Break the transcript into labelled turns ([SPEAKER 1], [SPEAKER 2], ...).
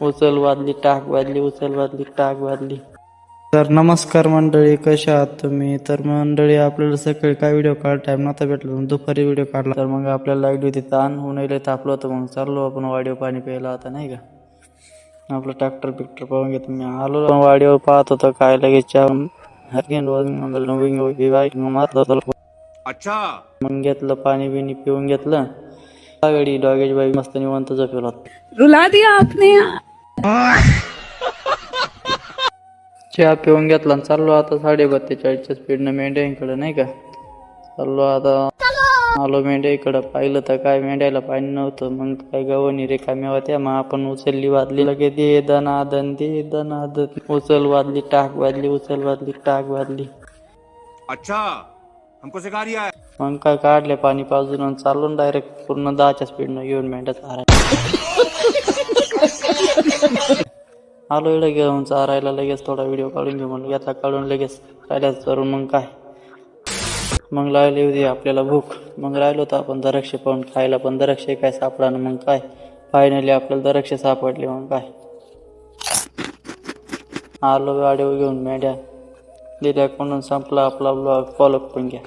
[SPEAKER 1] उचल वाजली टाक वाजली, उचल वाजली टाक वाजली. तर नमस्कार मंडळी, कशा आहात तुम्ही? तर मंडळी, आपल्याला सकाळी काय व्हिडिओ काढ टाइम नव्हता भेटला, दुपारी व्हिडिओ काढला. तर मग आपल्याला लागली होती ताण, उन्हाळ्याला तापलं होतं. मग चाललो आपण वाडीवर पाणी प्यायला आता, नाही का. आपलं ट्रॅक्टर पिक्टर पाहून घेतो. मी आलो वाडीवर, पाहत होतो काय लगेच
[SPEAKER 2] अच्छा.
[SPEAKER 1] मग घेतलं पाणी बिनी पिऊन घेतलं. गाडी डॉगेज बाई मस्त निवांत झोपेला.
[SPEAKER 3] रुला दिया आपने.
[SPEAKER 1] चहा पिऊन घेतला आणि चाललो आता 42.42च्या स्पीडनं मेंढ्यांकडे, नाही का. चाललो आता, आलो मेंढ्याकडं. पाहिलं तर काय मेंढ्याला पाणी नव्हतं. मग काय गव्हाणी रिकाम्या होत्या. मग आपण उचलली वाजली, लगे दे दनादन दे दनादन, उचल वाजली टाक वाजली, उचल वाजली टाक वाजली.
[SPEAKER 2] अच्छा, हमको सिखा रिया है.
[SPEAKER 1] मग काय काढले पाणी पाजून आणि चाललो डायरेक्ट पूर्ण 10च्या स्पीडनं घेऊन मेंढ्या चारायला. आलो इकडे घेऊन चारायला. लगेच थोडा व्हिडिओ काढून घेऊ म्हणून घेतला, काढून लगेच राहिल्याच करून. मग काय, मग लागली होती आपल्याला भूक. मग राहिलो तर आपण द्राक्षे पाहून खायला, पण द्राक्षे काय सापडा ना. मग काय, फायनली आपल्याला द्राक्षे सापडले. मग काय, आलो गाडीवर घेऊन मेंढ्या दिल्या. कोणून संपला आपला ब्लॉग. फॉलो करून घ्या.